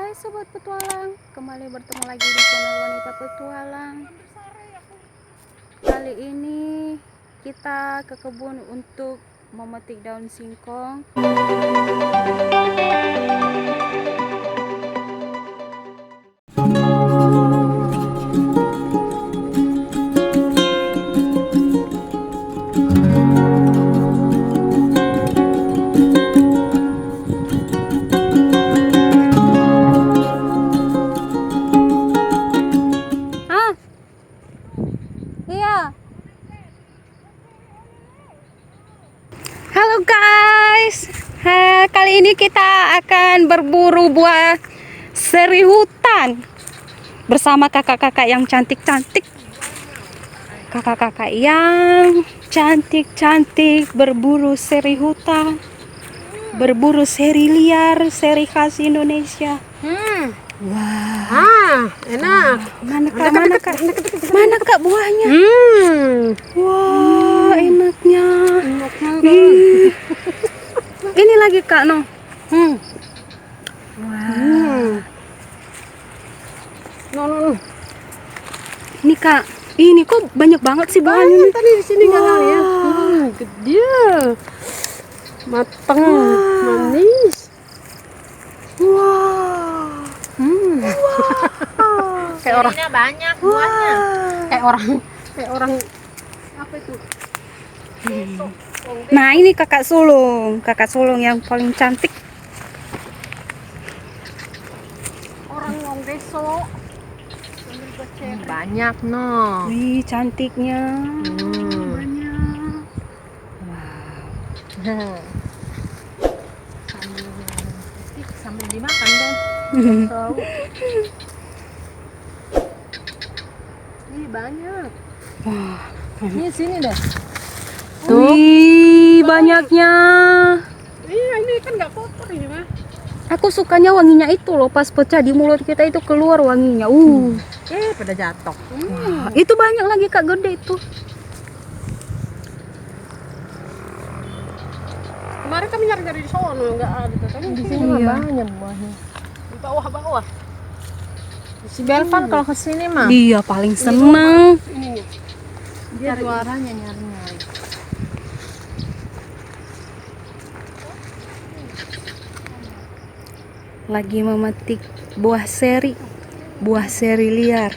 Hai Sobat Petualang, kembali bertemu lagi di channel Wanita Petualang. Kali ini kita ke kebun untuk memetik daun singkong. Iya. Halo guys. Kali ini kita akan berburu buah seri hutan bersama kakak-kakak yang cantik-cantik. Kakak-kakak yang cantik-cantik berburu seri hutan, berburu seri liar, seri khas Indonesia. Wah, Enak. Mana kak buahnya? Wah, enaknya. Ini lagi kak no. Wah. No. Ini kak, ini kok banyak banget sih buahnya. Banyak tadi di sini galau ya. Gede. Mateng, manis. Wah. Kayak orang banyak buahnya. Kayak orang apa itu? Nah, ini kakak sulung yang paling cantik. Orang wong deso. Banyak no. Wih, cantiknya. Banyak. Wow. Sambil dimakan deh. Tahu. Ini banyak. Wah. Ini sini deh. Tuh. Wih, banyaknya. Iya, ini kan nggak kotor ini mah. Aku sukanya wanginya itu loh, pas pecah di mulut kita itu keluar wanginya. Pada jatuh. Wah, itu banyak lagi kak, gede itu. Kemarin kami nyari di sono nggak ada, tapi di sini mah banyak buahnya. Di bawah. Si Belvan kalau ke sini mah. Dia paling seneng. Ini dia juaranya nyari. Lagi memetik buah seri liar,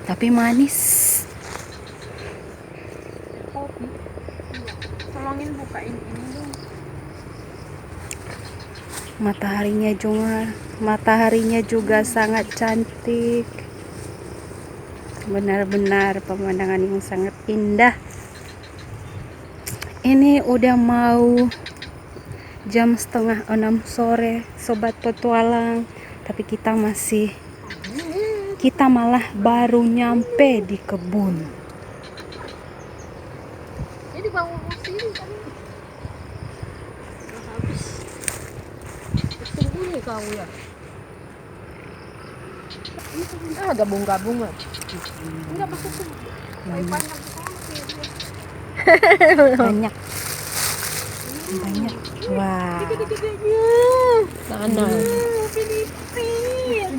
tapi manis. Kopi. Tolongin bukain ini dong. Mataharinya juga sangat cantik. Benar-benar pemandangan yang sangat indah. Ini udah mau jam 5:30 sore, Sobat Petualang, tapi kita malah baru nyampe di kebun. Ini bawa sini tadi. Habis. Sembunyi kau ya. Ini ada gabung-gabung nggak? Enggak maksudnya. Banyak. Wah. Gede-gedenya. Mana? Filipin.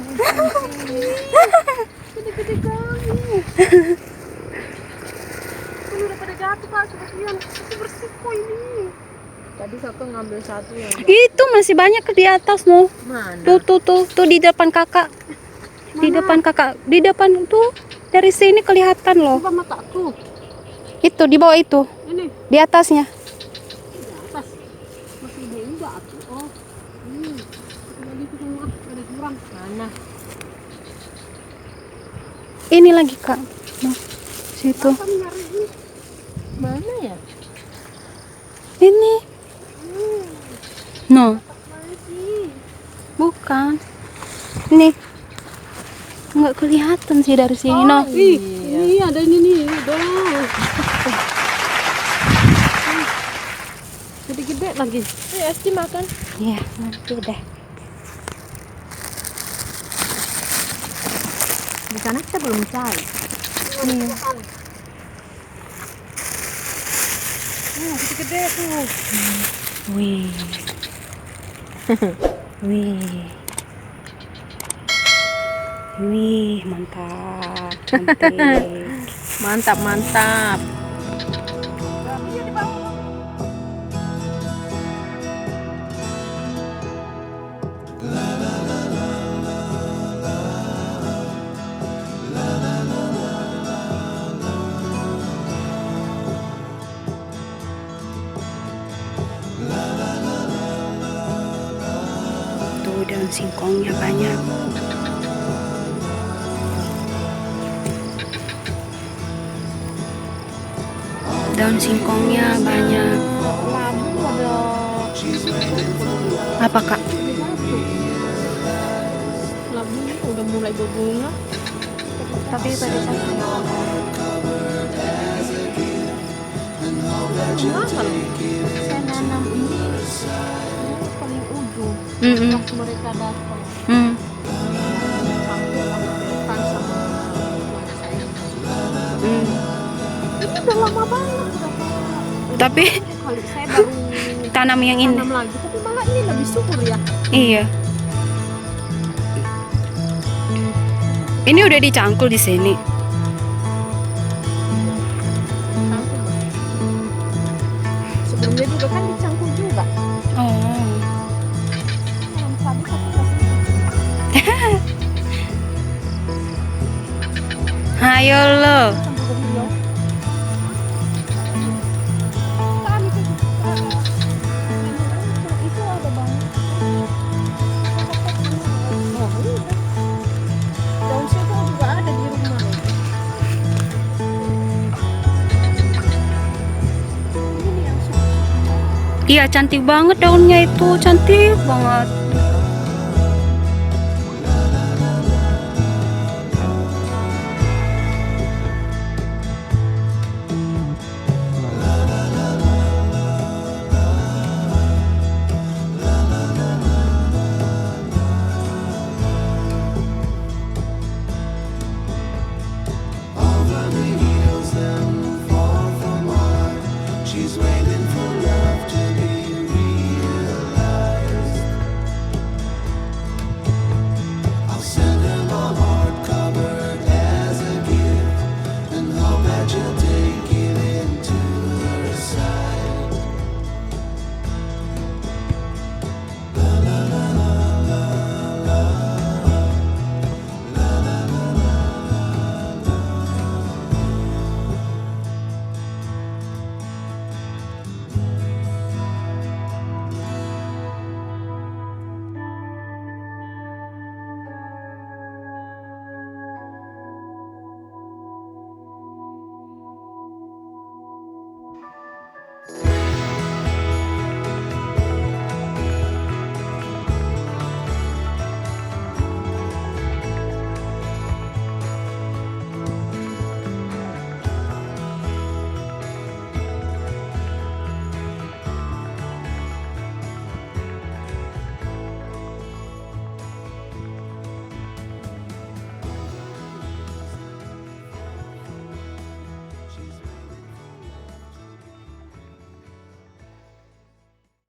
Gede-gede kami. Ini udah pada jatuh kak, sebagian. Itu bersih kok ini. Tadi kakak ngambil satu yang. Itu masih banyak di atas no. Mana? Tuh di depan kakak. Di depan tuh, dari sini kelihatan loh. Coba mataku. Itu di bawah itu. Ini Di atasnya. di atas. Masih ada enggak atuh. Oh. Lagi itu semua ada jurang. Mana? Ini lagi kak. Nah, situ. Kami nyari ini. Mana ya? Ini. No, Lagi. bukan. Ini. Nggak kelihatan sih dari sini. No. Ini ada ini nih. Udah. Gede-gede lagi. Esti makan. Iya, nanti deh. Di sana kita belum cari. Iya. Gede-gede tuh. Wih. Wih. Wih, mantap. Cantik. Mantap, mantap. Tuh daun singkongnya banyak. Daun singkongnya banyak. Labu ada. Apa kak? Labu udah mulai berbunga. Tapi pada saat Mahal. Saya nanam ini paling ujung. Waktu mereka datang. Hampir sama depan sama keluarga saya. Ini udah lama banget. Tapi Kali saya baru tanam yang ini. tanam lagi, tapi malah ini lebih subur ya. Iya. Ini udah dicangkul di sini. Sebelumnya juga kan dicangkul juga. Oh. Tanam cabai tapi masih Hayo lo. campur hijau. Kami itu itu ada banget. Oh, iya. Daun singkong juga ada di rumah. Ini yang suka. Iya, cantik banget daunnya itu, cantik banget.